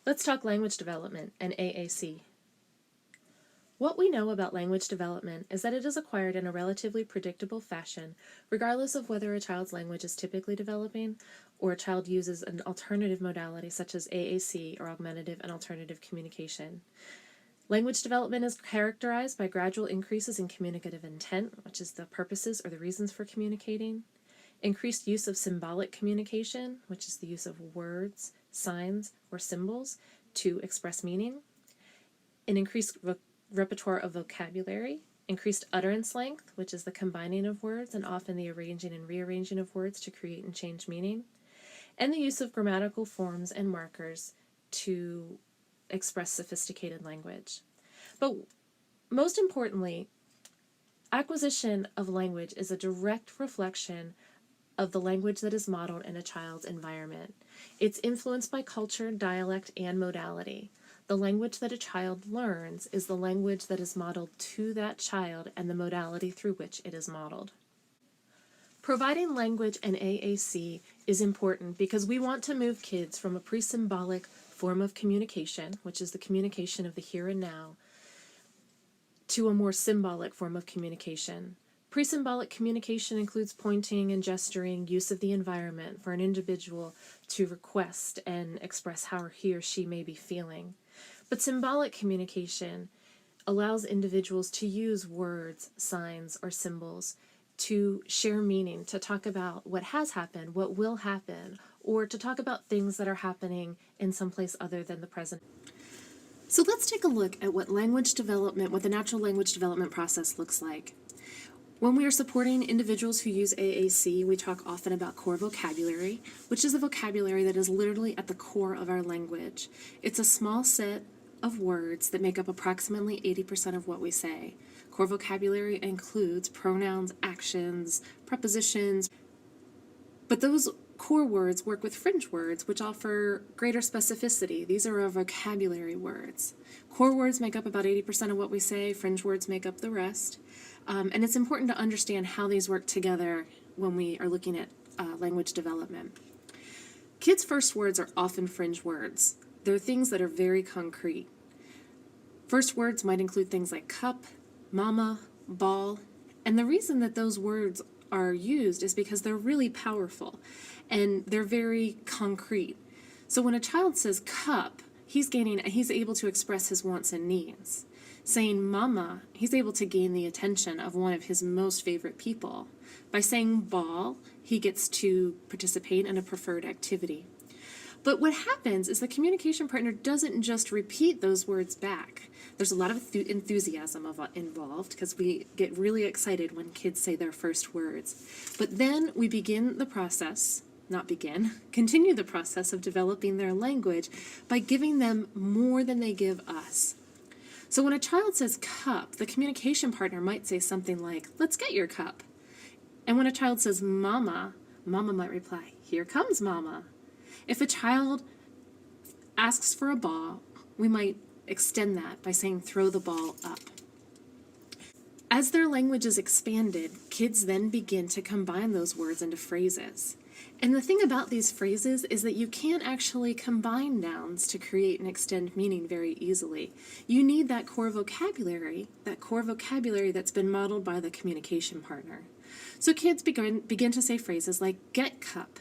Let's talk language development and AAC. What we know about language development is that it is acquired in a relatively predictable fashion, regardless of whether a child's language is typically developing or a child uses an alternative modality such as AAC or augmentative and alternative communication. Language development is characterized by gradual increases in communicative intent, which is the purposes or the reasons for communicating, increased use of symbolic communication, which is the use of words, signs, or symbols to express meaning, an increased repertoire of vocabulary, increased utterance length, which is the combining of words and often the arranging and rearranging of words to create and change meaning, and the use of grammatical forms and markers to express sophisticated language. But most importantly, acquisition of language is a direct reflection of the language that is modeled in a child's environment. It's influenced by culture, dialect, and modality. The language that a child learns is the language that is modeled to that child and the modality through which it is modeled. Providing language and AAC is important because we want to move kids from a pre-symbolic form of communication, which is the communication of the here and now, to a more symbolic form of communication. Pre-symbolic communication includes pointing and gesturing, use of the environment for an individual to request and express how he or she may be feeling. But symbolic communication allows individuals to use words, signs, or symbols to share meaning, to talk about what has happened, what will happen, or to talk about things that are happening in some place other than the present. So let's take a look at what language development, what the natural language development process looks like. When we are supporting individuals who use AAC, we talk often about core vocabulary, which is the vocabulary that is literally at the core of our language. It's a small set of words that make up approximately 80% of what we say. Core vocabulary includes pronouns, actions, prepositions, but those core words work with fringe words, which offer greater specificity. These are our vocabulary words. Core words make up about 80% of what we say, fringe words make up the rest. And it's important to understand how these work together when we are looking at language development. Kids' first words are often fringe words. They're things that are very concrete. First words might include things like cup, mama, ball, and the reason that those words are used is because they're really powerful and they're very concrete. So when a child says cup, he's able to express his wants and needs. Saying mama, he's able to gain the attention of one of his most favorite people. By saying ball, he gets to participate in a preferred activity. But what happens is the communication partner doesn't just repeat those words back. There's a lot of enthusiasm involved because we get really excited when kids say their first words. But then we begin the process, continue the process of developing their language by giving them more than they give us. So when a child says cup, the communication partner might say something like, let's get your cup. And when a child says mama, mama might reply, here comes mama. If a child asks for a ball, we might extend that by saying throw the ball up. As their language is expanded, kids then begin to combine those words into phrases. And the thing about these phrases is that you can't actually combine nouns to create and extend meaning very easily. You need that core vocabulary that's been modeled by the communication partner. So kids begin to say phrases like get cup,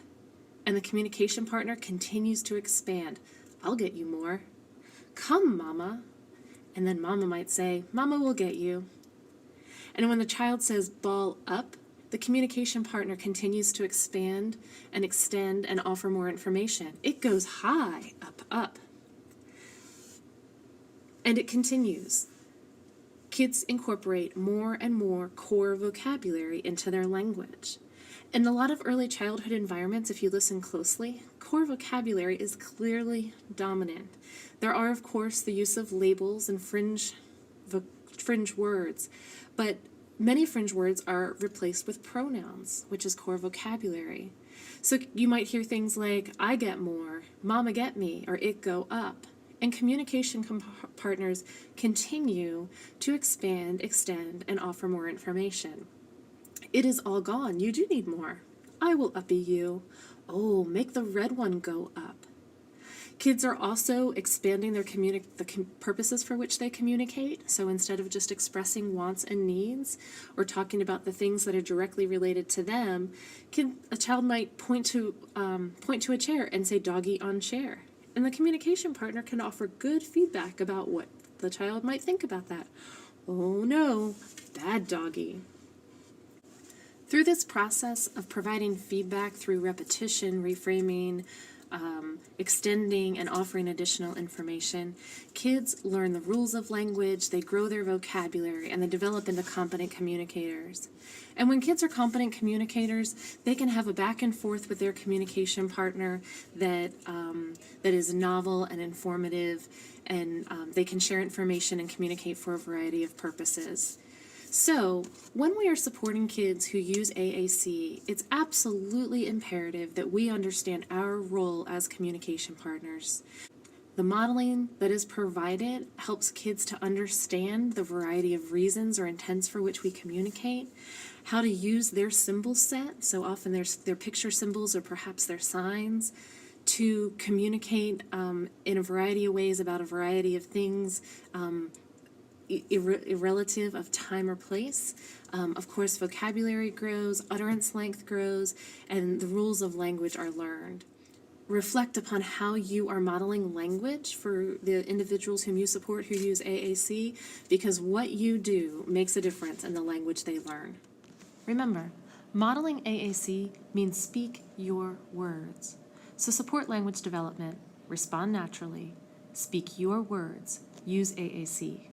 and the communication partner continues to expand. I'll get you more. Come, mama. And then mama might say, mama will get you. And when the child says ball up, the communication partner continues to expand and extend and offer more information. It goes high, up, up. And it continues. Kids incorporate more and more core vocabulary into their language. In a lot of early childhood environments, if you listen closely, core vocabulary is clearly dominant. There are, of course, the use of labels and fringe words, but many fringe words are replaced with pronouns, which is core vocabulary. So you might hear things like, I get more, mama get me, or it go up. And communication partners continue to expand, extend, and offer more information. It is all gone. You do need more. I will uppy you. Oh, make the red one go up. Kids are also expanding their purposes for which they communicate. So instead of just expressing wants and needs or talking about the things that are directly related to them, a child might point to a chair and say "doggy on chair," and the communication partner can offer good feedback about what the child might think about that. Oh no, bad doggy. Through this process of providing feedback through repetition, reframing, extending and offering additional information, kids learn the rules of language, they grow their vocabulary, and they develop into competent communicators. And when kids are competent communicators, they can have a back and forth with their communication partner that is novel and informative, and they can share information and communicate for a variety of purposes. So, when we are supporting kids who use AAC, it's absolutely imperative that we understand our role as communication partners. The modeling that is provided helps kids to understand the variety of reasons or intents for which we communicate, how to use their symbol set, so often their picture symbols or perhaps their signs, to communicate in a variety of ways about a variety of things, irrelative of time or place. Of course, vocabulary grows, utterance length grows, and the rules of language are learned. Reflect upon how you are modeling language for the individuals whom you support who use AAC, because what you do makes a difference in the language they learn. Remember, modeling AAC means speak your words. So support language development, respond naturally, speak your words, use AAC.